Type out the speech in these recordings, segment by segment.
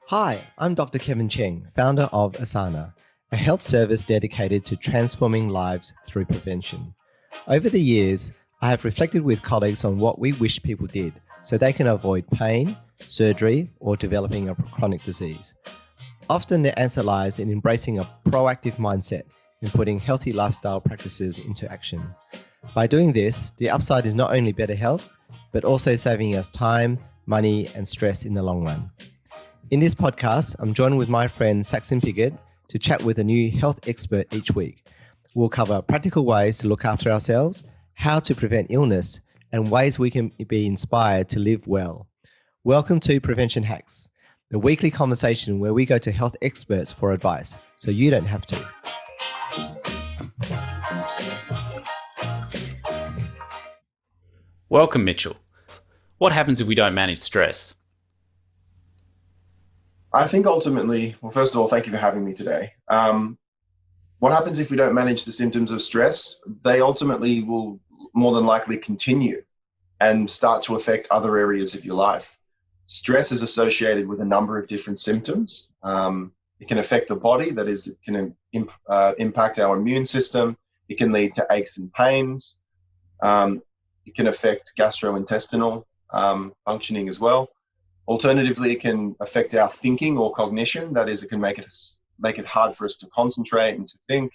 Hi, I'm Dr. Kevin Cheng, founder of Osana, a health service dedicated to transforming lives through prevention. Over the years, I have reflected with colleagues on what we wish people did so they can avoid pain, surgery, or developing a chronic disease. Often the answer lies in embracing a proactive mindset and putting healthy lifestyle practices into action. By doing this, the upside is not only better health, but also saving us time, money, and stress in the long run. In this podcast, I'm joined with my friend Saxon Piggott to chat with a new health expert each week. We'll cover practical ways to look after ourselves, how to prevent illness, and ways we can be inspired to live well. Welcome to Prevention Hacks, the weekly conversation where we go to health experts for advice, so you don't have to. Welcome, Mitchell. What happens if we don't manage stress? I think ultimately, well, first of all, thank you for having me today. What happens if we don't manage the symptoms of stress? They ultimately will more than likely continue and start to affect other areas of your life. Stress is associated with a number of different symptoms. It can affect the body, that is, it can impact our immune system. It can lead to aches and pains. It can affect gastrointestinal functioning as well. Alternatively, it can affect our thinking or cognition. That is, it can make it hard for us to concentrate and to think.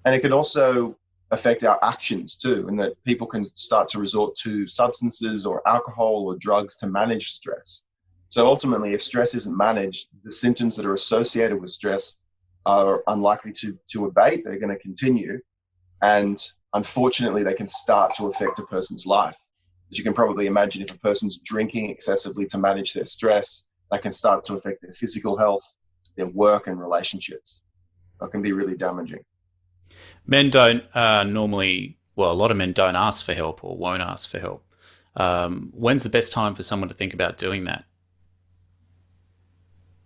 And it can also affect our actions too, in that people can start to resort to substances or alcohol or drugs to manage stress. So ultimately, if stress isn't managed, the symptoms that are associated with stress are unlikely to abate. They're going to continue. And unfortunately, they can start to affect a person's life. As you can probably imagine, if a person's drinking excessively to manage their stress, that can start to affect their physical health, their work and relationships. That can be really damaging. Men don't a lot of men don't ask for help or won't ask for help. When's the best time for someone to think about doing that?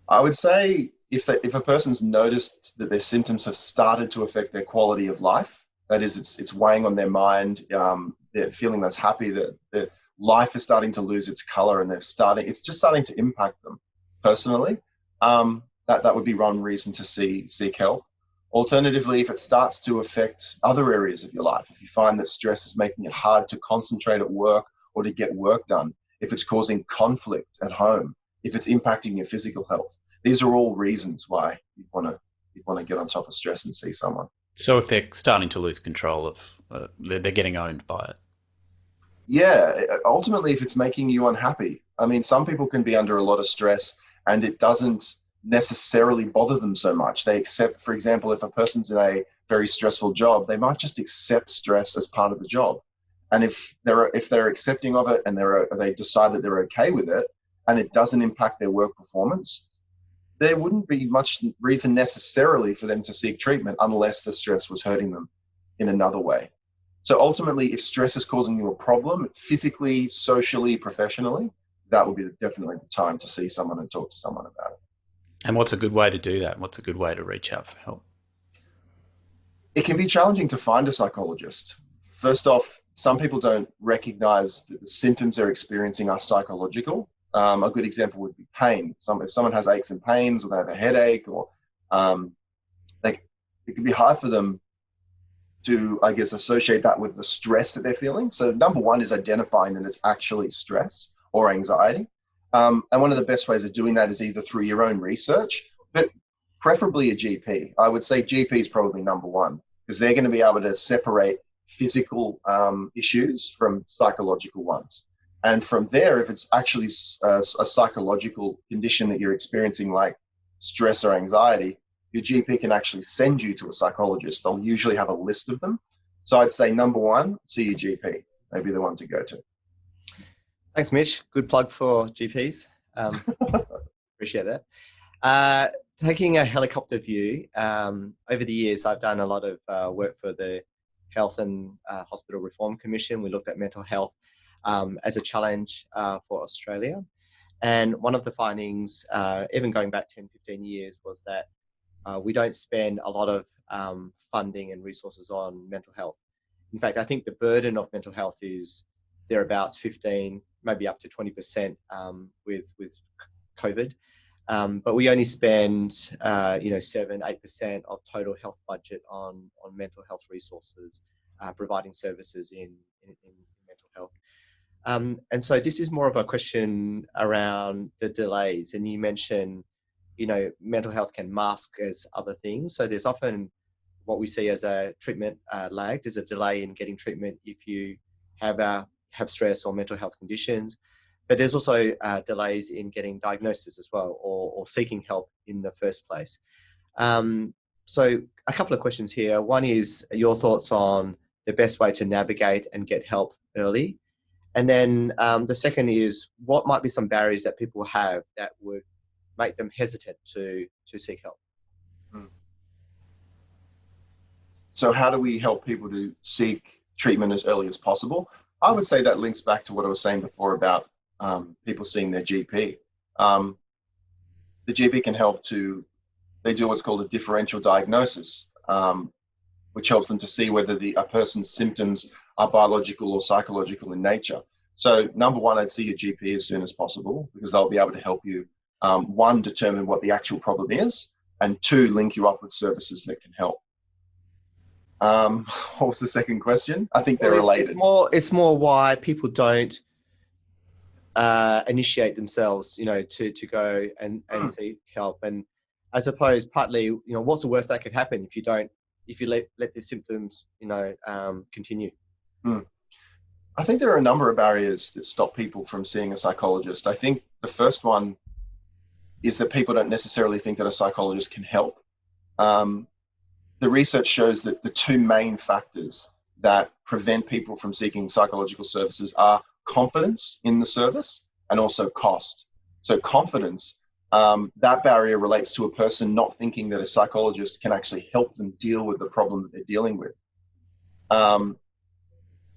I would say if a person's noticed that their symptoms have started to affect their quality of life, that is, it's weighing on their mind, they're feeling less happy, that their life is starting to lose its color, and it's just starting to impact them personally. That would be one reason to seek help. Alternatively, if it starts to affect other areas of your life, if you find that stress is making it hard to concentrate at work or to get work done, if it's causing conflict at home, if it's impacting your physical health, these are all reasons why you want to get on top of stress and see someone. So if they're starting to lose control of, they're getting owned by it. Yeah, ultimately, if it's making you unhappy, I mean, some people can be under a lot of stress and it doesn't necessarily bother them so much. They accept, for example, if a person's in a very stressful job, they might just accept stress as part of the job. And if they're accepting of it and they decide that they're okay with it and it doesn't impact their work performance, there wouldn't be much reason necessarily for them to seek treatment unless the stress was hurting them in another way. So ultimately, if stress is causing you a problem, physically, socially, professionally, that would be definitely the time to see someone and talk to someone about it. And what's a good way to do that? What's a good way to reach out for help? It can be challenging to find a psychologist. First off, some people don't recognize that the symptoms they're experiencing are psychological. A good example would be pain. If someone has aches and pains, or they have a headache, or it can be hard for them to, I guess, associate that with the stress that they're feeling. So number one is identifying that it's actually stress or anxiety. And one of the best ways of doing that is either through your own research, but preferably a GP. I would say GP is probably number one, because they're going to be able to separate physical issues from psychological ones. And from there, if it's actually a psychological condition that you're experiencing, like stress or anxiety, your GP can actually send you to a psychologist. They'll usually have a list of them. So I'd say number one, see your GP, maybe the one to go to. Thanks, Mitch. Good plug for GPs. Appreciate that. Taking a helicopter view, over the years, I've done a lot of work for the Health and Hospital Reform Commission. We looked at mental health as a challenge for Australia. And one of the findings, even going back 10, 15 years, was that we don't spend a lot of funding and resources on mental health. In fact, I think the burden of mental health is thereabouts 15, maybe up to 20% with COVID. But we only spend 7-8% of total health budget on mental health resources, providing services in mental health. And so this is more of a question around the delays. And you mentioned, mental health can mask as other things. So there's often what we see as a treatment lag. There's a delay in getting treatment if you have stress or mental health conditions. But there's also delays in getting diagnosis as well, or seeking help in the first place. So a couple of questions here. One is your thoughts on the best way to navigate and get help early. And then the second is, what might be some barriers that people have that would make them hesitant to seek help? So how do we help people to seek treatment as early as possible? I would say that links back to what I was saying before about people seeing their GP. The GP can help they do what's called a differential diagnosis, which helps them to see whether a person's symptoms are biological or psychological in nature. So number one, I'd see your GP as soon as possible, because they'll be able to help you, one, determine what the actual problem is, and two, link you up with services that can help. What was the second question? I think they're related. It's more why people don't initiate themselves, to go and seek help. And I suppose partly, what's the worst that could happen if you let the symptoms, continue? I think there are a number of barriers that stop people from seeing a psychologist. I think the first one is that people don't necessarily think that a psychologist can help. The research shows that the two main factors that prevent people from seeking psychological services are confidence in the service and also cost. So confidence, that barrier relates to a person not thinking that a psychologist can actually help them deal with the problem that they're dealing with.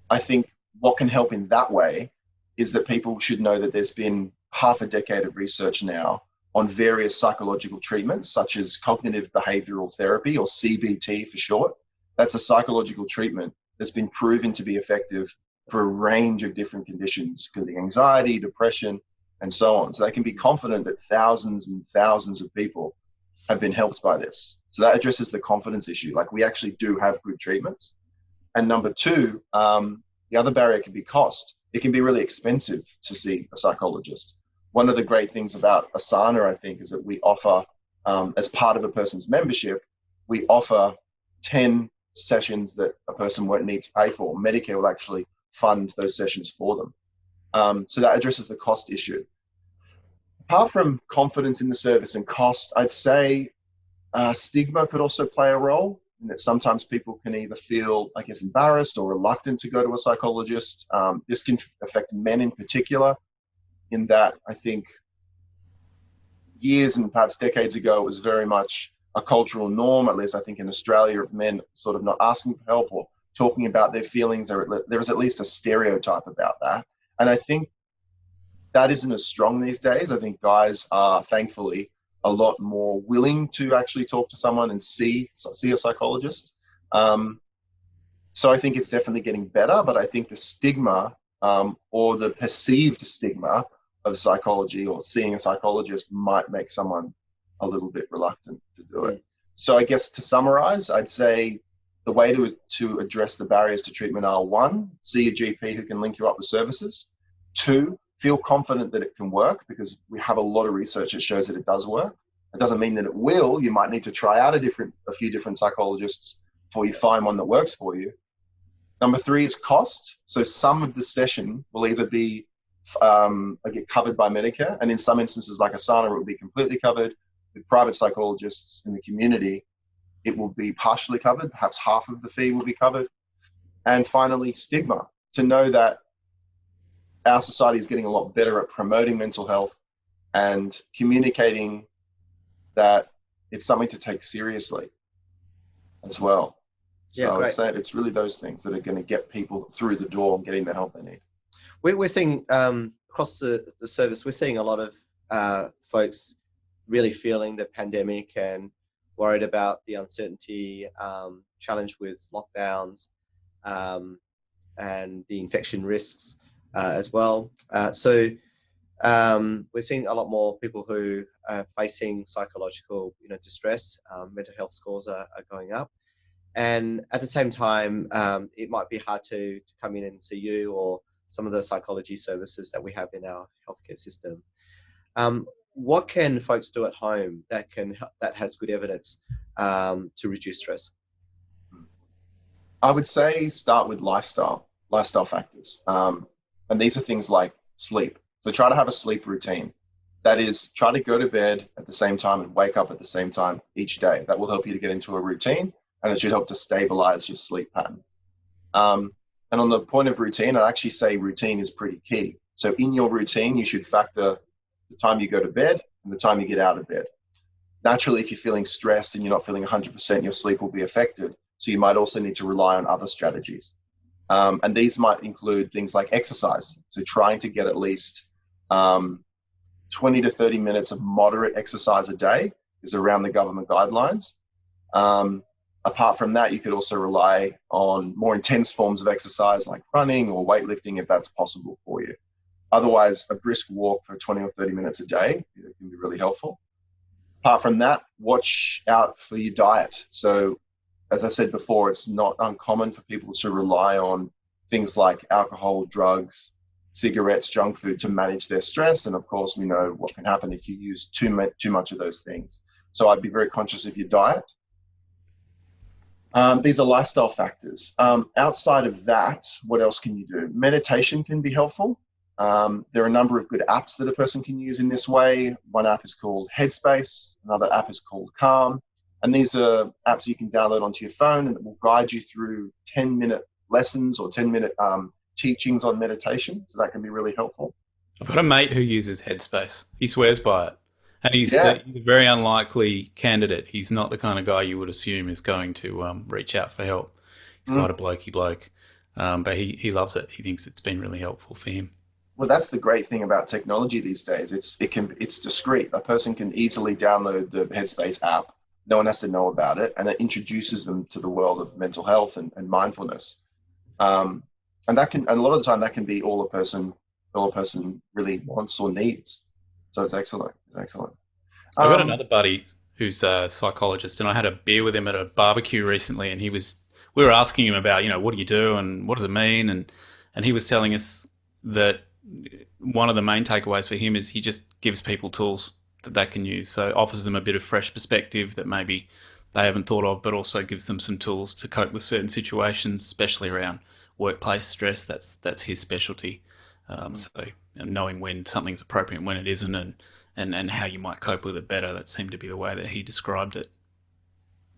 I think what can help in that way is that people should know that there's been half a decade of research now on various psychological treatments, such as Cognitive Behavioural Therapy, or CBT for short. That's a psychological treatment that's been proven to be effective for a range of different conditions, including anxiety, depression, and so on. So they can be confident that thousands and thousands of people have been helped by this. So that addresses the confidence issue. Like, we actually do have good treatments. And number two, the other barrier can be cost. It can be really expensive to see a psychologist. One of the great things about Osana, I think, is that we offer, as part of a person's membership, we offer 10 sessions that a person won't need to pay for. Medicare will actually fund those sessions for them. So that addresses the cost issue. Apart from confidence in the service and cost, I'd say stigma could also play a role, in that sometimes people can either feel, I guess, embarrassed or reluctant to go to a psychologist. This can affect men in particular, in that I think years and perhaps decades ago, it was very much a cultural norm, at least I think in Australia, of men sort of not asking for help or talking about their feelings. There was at least a stereotype about that. And I think that isn't as strong these days. I think guys are thankfully a lot more willing to actually talk to someone and see a psychologist. So I think it's definitely getting better, but I think the stigma, or the perceived stigma of psychology or seeing a psychologist, might make someone a little bit reluctant to do it. So I guess to summarize, I'd say the way to address the barriers to treatment are: one, see a GP who can link you up with services; two, feel confident that it can work, because we have a lot of research that shows that it does work. It doesn't mean that it will. You might need to try out a few different psychologists before you find one that works for you. Number three is cost. So some of the session will either be get covered by Medicare, and in some instances, like Osana, it will be completely covered. With private psychologists in the community, it will be partially covered. Perhaps half of the fee will be covered. And finally, stigma. To know that our society is getting a lot better at promoting mental health and communicating that it's something to take seriously as well. So I would say it's really those things that are going to get people through the door and getting the help they need. We're seeing across the service, we're seeing a lot of folks really feeling the pandemic and worried about the uncertainty, challenged with lockdowns, and the infection risks as well. So We're seeing a lot more people who are facing psychological, distress. Mental health scores are going up. And at the same time, it might be hard to come in and see you or some of the psychology services that we have in our healthcare system. What can folks do at home that has good evidence to reduce stress? I would say start with lifestyle factors. And these are things like sleep. So try to have a sleep routine. That is, try to go to bed at the same time and wake up at the same time each day. That will help you to get into a routine, and it should help to stabilize your sleep pattern. And on the point of routine, I'd actually say routine is pretty key. So in your routine, you should factor the time you go to bed and the time you get out of bed. Naturally, if you're feeling stressed and you're not feeling 100%, your sleep will be affected. So you might also need to rely on other strategies. And these might include things like exercise. So trying to get at least 20 to 30 minutes of moderate exercise a day is around the government guidelines. Apart from that, you could also rely on more intense forms of exercise like running or weightlifting if that's possible for you. Otherwise, a brisk walk for 20 or 30 minutes a day can be really helpful. Apart from that, watch out for your diet. So as I said before, it's not uncommon for people to rely on things like alcohol, drugs, cigarettes, junk food to manage their stress. And of course, we know what can happen if you use too much of those things. So I'd be very conscious of your diet. These are lifestyle factors. Outside of that, what else can you do? Meditation can be helpful. There are a number of good apps that a person can use in this way. One app is called Headspace. Another app is called Calm. And these are apps you can download onto your phone and it will guide you through 10-minute lessons or 10-minute teachings on meditation. So that can be really helpful. I've got a mate who uses Headspace. He swears by it. And he's Yeah. a very unlikely candidate. He's not the kind of guy you would assume is going to reach out for help. He's quite a blokey bloke. But he loves it. He thinks it's been really helpful for him. Well, that's the great thing about technology these days. It's discreet. A person can easily download the Headspace app. No one has to know about it, and it introduces them to the world of mental health and mindfulness. And a lot of the time that can be all a person really wants or needs. So it's excellent. It's excellent. I've got another buddy who's a psychologist, and I had a beer with him at a barbecue recently, and we were asking him about, what do you do and what does it mean? And he was telling us that one of the main takeaways for him is he just gives people tools that they can use. So offers them a bit of fresh perspective that maybe they haven't thought of, but also gives them some tools to cope with certain situations, especially around workplace stress. That's his specialty. So knowing when something's appropriate and when it isn't, and how you might cope with it better. That seemed to be the way that he described it.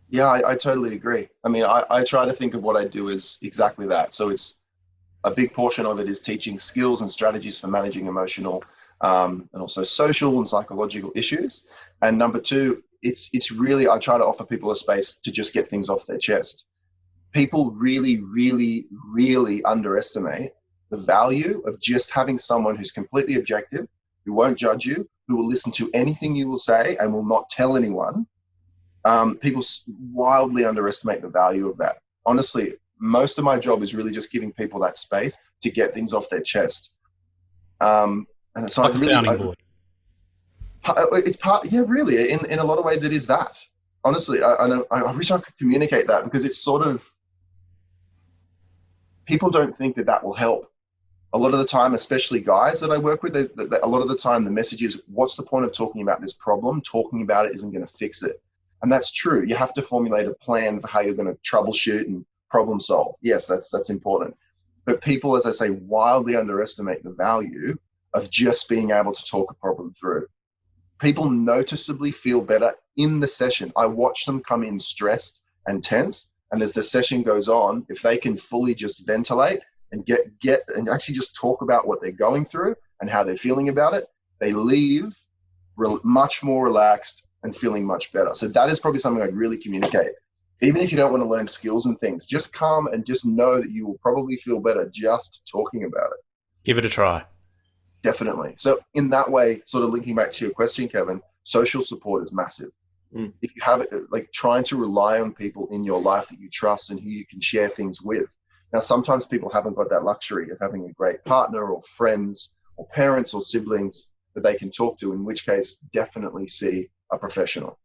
Yeah, I totally agree. I mean, I try to think of what I do as exactly that. So it's a big portion of it is teaching skills and strategies for managing emotional and also social and psychological issues. And number two, it's really, I try to offer people a space to just get things off their chest. People really, really, really underestimate the value of just having someone who's completely objective, who won't judge you, who will listen to anything you will say and will not tell anyone. People wildly underestimate the value of that. Honestly, most of my job is really just giving people that space to get things off their chest. And so Like a sounding board. It's part, yeah, really. In a lot of ways, it is that. Honestly, I wish I could communicate that, because it's sort of, people don't think that will help. A lot of the time, especially guys that I work with, a lot of the time the message is, what's the point of talking about this problem? Talking about it isn't going to fix it. And that's true. You have to formulate a plan for how you're going to troubleshoot and problem solve. Yes, that's important. But people, as I say, wildly underestimate the value of just being able to talk a problem through. People noticeably feel better in the session. I watch them come in stressed and tense. And as the session goes on, if they can fully just ventilate and get and actually just talk about what they're going through and how they're feeling about it, they leave much more relaxed and feeling much better. So that is probably something I'd really communicate. Even if you don't want to learn skills and things, just come and just know that you will probably feel better just talking about it. Give it a try. Definitely. So in that way, sort of linking back to your question, Kevin, social support is massive. If you have it, like trying to rely on people in your life that you trust and who you can share things with. Now, sometimes people haven't got that luxury of having a great partner or friends or parents or siblings that they can talk to, in which case definitely see a professional.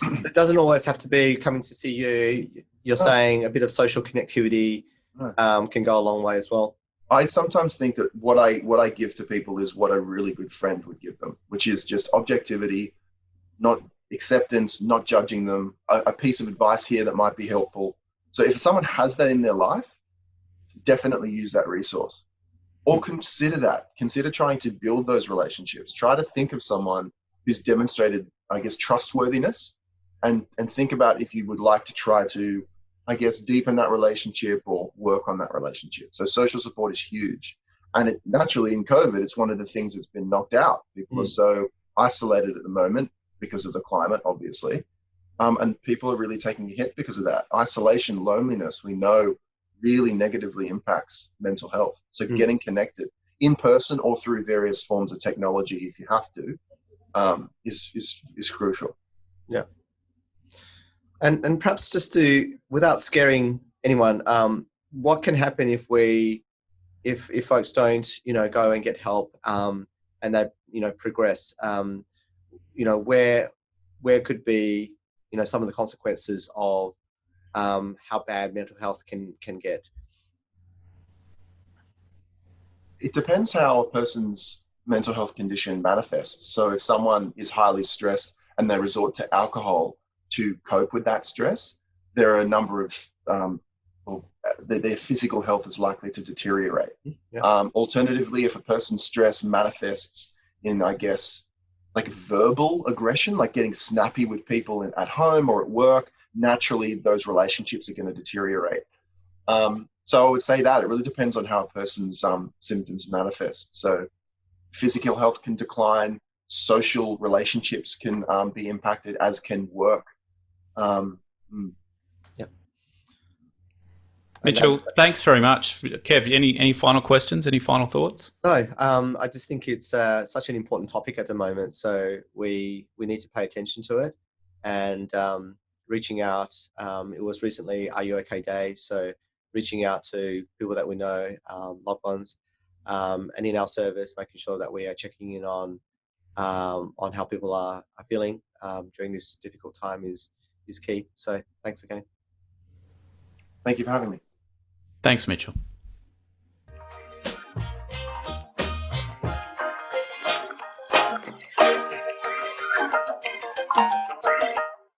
It doesn't always have to be coming to see you. You're saying a bit of social connectivity can go a long way as well. I sometimes think that what I give to people is what a really good friend would give them, which is just objectivity, not acceptance, not judging them, a piece of advice here that might be helpful. So if someone has that in their life, definitely use that resource. Or consider trying to build those relationships. Try to think of someone who's demonstrated, I guess, trustworthiness, and think about if you would like to try to, I guess, deepen that relationship or work on that relationship. So social support is huge. And naturally in COVID, it's one of the things that's been knocked out. People are so isolated at the moment because of the climate, obviously. And people are really taking a hit because of that. Isolation, loneliness, we know really negatively impacts mental health. So getting connected in person or through various forms of technology, if you have to, is crucial. Yeah. And perhaps just to, without scaring anyone, what can happen if folks don't, go and get help, and they, progress, where could be, some of the consequences of how bad mental health can get? It depends how a person's mental health condition manifests. So if someone is highly stressed and they resort to alcohol to cope with that stress, there are a number of their physical health is likely to deteriorate. Yeah. Alternatively, if a person's stress manifests in, I guess, like verbal aggression, like getting snappy with people at home or at work, naturally those relationships are going to deteriorate. So I would say that it really depends on how a person's symptoms manifest. So physical health can decline, social relationships can be impacted, as can work. Yep. Mitchell, thanks very much. Kev, any final questions? Any final thoughts? No, I just think it's such an important topic at the moment. So we need to pay attention to it, and reaching out. It was recently Are You OK Day, so reaching out to people that we know, loved ones, and in our service, making sure that we are checking in on how people are feeling during this difficult time is key. So thanks again. Thank you for having me. Thanks, Mitchell.